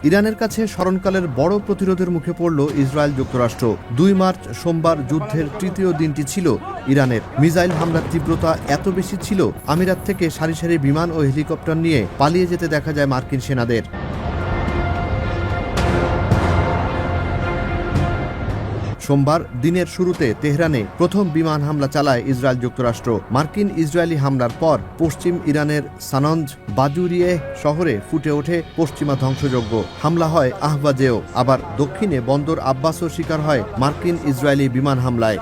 ইরানের কাছে স্মরণকালের বড় প্রতিরোধের মুখে পড়ল ইসরায়েল যুক্তরাষ্ট্র। ২ মার্চ সোমবার যুদ্ধের তৃতীয় দিনটি ছিল ইরানের। মিসাইল হামলার তীব্রতা এত বেশি ছিল, আমিরাত থেকে সারি সারি বিমান ও হেলিকপ্টার নিয়ে পালিয়ে যেতে দেখা যায় মার্কিন সেনাদের। সোমবার দিনের শুরুতে তেহরানে প্রথম বিমান হামলা চালায় ইসরায়েল যুক্তরাষ্ট্র। মার্কিন ইসরায়েলি হামলার পর পশ্চিম ইরানের সানঞ্জ বাজুরিয়ে শহরে ফুটে ওঠে পশ্চিমা ধ্বংসযজ্ঞ। হামলা হয় আহবাজেও। আবার দক্ষিণে বন্দর আব্বাসও শিকার হয় মার্কিন ইসরায়েলি বিমান হামলায়।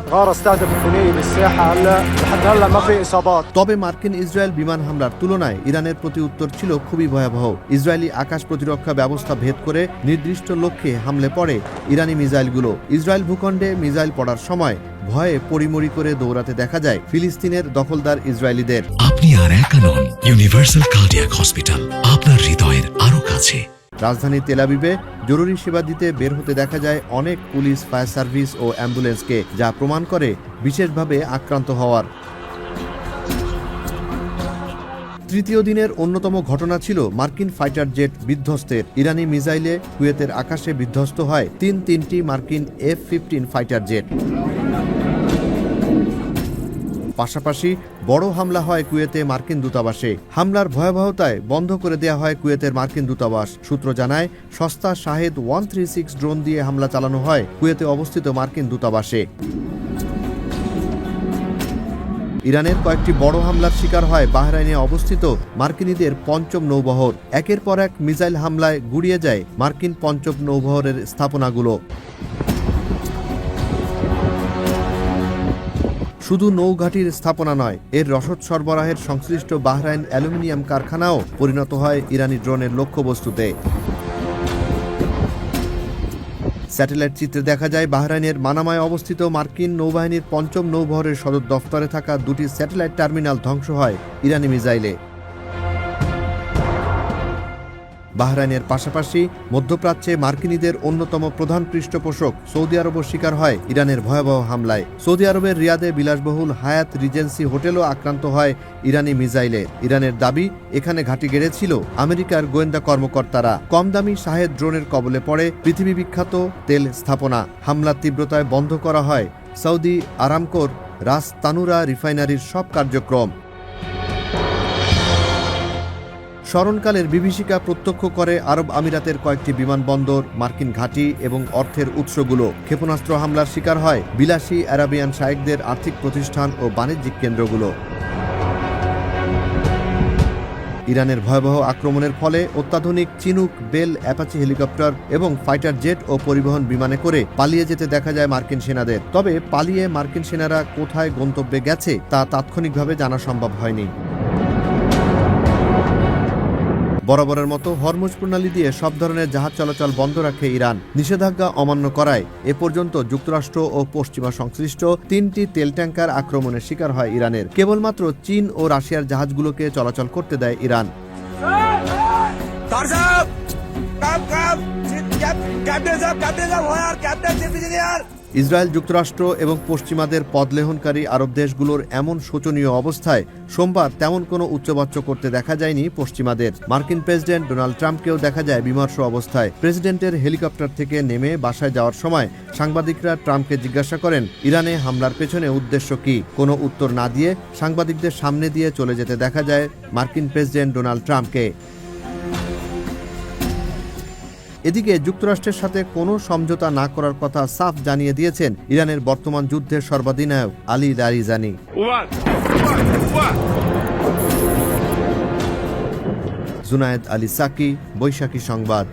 তবে মার্কিন ইসরায়েল বিমান হামলার তুলনায় ইরানের প্রতি উত্তর ছিল খুবই ভয়াবহ। ইসরায়েলি আকাশ প্রতিরক্ষা ব্যবস্থা ভেদ করে নির্দিষ্ট লক্ষ্যে হামলে পড়ে ইরানি মিসাইলগুলো। ইসরায়েল ভূখণ্ডে মিসাইল পড়ার সময় ভয়ে পরিমরি করে দৌড়াতে দেখা যায় ফিলিস্তিনের দখলদার ইসরায়েলিদের। আপনি আর একা নন, ইউনিভার্সাল কার্ডিয়াক হসপিটাল আপনার হৃদয়ের আরো কাছে। রাজধানী তেল আবিবে জরুরি সেবা দিতে বের হতে দেখা যায় অনেক পুলিশ, ফায়ার সার্ভিস ও অ্যাম্বুলেন্সকে, যা প্রমাণ করে বিশেষভাবে আক্রান্ত হওয়ার। তৃতীয় দিনের অন্যতম ঘটনা ছিল মার্কিন ফাইটার জেট বিধ্বস্তের। ইরানি মিসাইলে কুয়েতের আকাশে বিধ্বস্ত হয় তিনটি মার্কিন F-15 ফাইটার জেট। পাশাপাশি বড় হামলা হয় কুয়েতে মার্কিন দূতাবাসে। হামলার ভয়াবহতায় বন্ধ করে দেয়া হয় কুয়েতের মার্কিন দূতাবাস। সূত্র জানায়, সস্তা শাহেদ 136 ড্রোন দিয়ে হামলা চালানো হয় কুয়েতে অবস্থিত মার্কিন দূতাবাসে। ইরানের কয়েকটি বড় হামলার শিকার হয় বাহরাইনে অবস্থিত মার্কিনীদের পঞ্চম নৌবহর। একের পর এক মিসাইল হামলায় গুড়িয়ে যায় মার্কিন পঞ্চম নৌবহরের স্থাপনাগুলো। শুধু নৌঘাটির স্থাপনা নয়, এর রসদ সরবরাহের সংশ্লিষ্ট বাহরাইন অ্যালুমিনিয়াম কারখানাও পরিণত হয় ইরানি ড্রোনের লক্ষ্যবস্তুতে। স্যাটেলাইট চিত্রে দেখা যায় বাহরাইনের মানামায় অবস্থিত মার্কিন নৌবাহিনীর পঞ্চম নৌবহরের সদর দফতরে থাকা 2টি স্যাটেলাইট টার্মিনাল ধ্বংস হয় ইরানি মিসাইলে। বাহরাইনের পাশাপাশি মধ্যপ্রাচ্যে মার্কিনীদের অন্যতম প্রধান পৃষ্ঠপোষক সৌদি আরবও শিকার হয় ইরানের ভয়াবহ হামলায়। সৌদি আরবের রিয়াদে বিলাসবহুল হায়াত রিজেন্সি হোটেলও আক্রান্ত হয় ইরানি মিসাইলে। ইরানের দাবি, এখানে ঘাঁটি গেড়েছিল আমেরিকার গোয়েন্দা কর্মকর্তারা। কম দামি শাহেদ ড্রোনের কবলে পড়ে পৃথিবী বিখ্যাত তেল স্থাপনা। হামলার তীব্রতায় বন্ধ করা হয় সৌদি আরামকোর রাস তানুরা রিফাইনারির সব কার্যক্রম। স্মরণকালের বিভীষিকা প্রত্যক্ষ করে আরব আমিরাতের কয়েকটি বিমানবন্দর, মার্কিন ঘাঁটি এবং অর্থের উৎসগুলো। ক্ষেপণাস্ত্র হামলার শিকার হয় বিলাসী আরাবিয়ান শায়েকদের আর্থিক প্রতিষ্ঠান ও বাণিজ্যিক কেন্দ্রগুলো। ইরানের ভয়াবহ আক্রমণের ফলে অত্যাধুনিক চিনুক, বেল, অ্যাপাচি হেলিকপ্টার এবং ফাইটার জেট ও পরিবহন বিমানে করে পালিয়ে যেতে দেখা যায় মার্কিন সেনাদের। তবে পালিয়ে মার্কিন সেনারা কোথায় গন্তব্যে গেছে তা তাৎক্ষণিকভাবে জানা সম্ভব হয়নি। বরাবরের মতো হরমুজ প্রণালী দিয়ে সব ধরনের জাহাজ চলাচল বন্ধ রাখে ইরান। নিষেধাজ্ঞা অমান্য করায় এ পর্যন্ত যুক্তরাষ্ট্র ও পশ্চিমা সংশ্লিষ্ট 3টি তেল ট্যাঙ্কার আক্রমণের শিকার হয় ইরানের। কেবলমাত্র চীন ও রাশিয়ার জাহাজগুলোকে চলাচল করতে দেয় ইরান। ইসরায়েল যুক্তরাষ্ট্র এবং পশ্চিমাদের পদলেহনকারী আরব দেশগুলোর এমন শোচনীয় অবস্থায় সোমবার তেমন কোনো উচ্চবাচ্য করতে দেখা যায়নি পশ্চিমাদের। মার্কিন প্রেসিডেন্ট ডোনাল্ড ট্রাম্পকেও দেখা যায় বিমর্ষ অবস্থায়। প্রেসিডেন্টের হেলিকপ্টার থেকে নেমে বাসায় যাওয়ার সময় সাংবাদিকরা ট্রাম্পকে জিজ্ঞাসা করেন, ইরানে হামলার পেছনে উদ্দেশ্য কি? কোনো উত্তর না দিয়ে সাংবাদিকদের সামনে দিয়ে চলে যেতে দেখা যায় মার্কিন প্রেসিডেন্ট ডোনাল্ড ট্রাম্পকে। এদিকে যুক্তরাষ্ট্রের সাথে কোনো সমঝোতা না করার কথা সাফ জানিয়ে দিয়েছেন ইরানের বর্তমান যুদ্ধের সর্বাধিনায়ক আলী লারিজানি। জুনায়েদ আলী সাকি, বৈশাখী সংবাদ।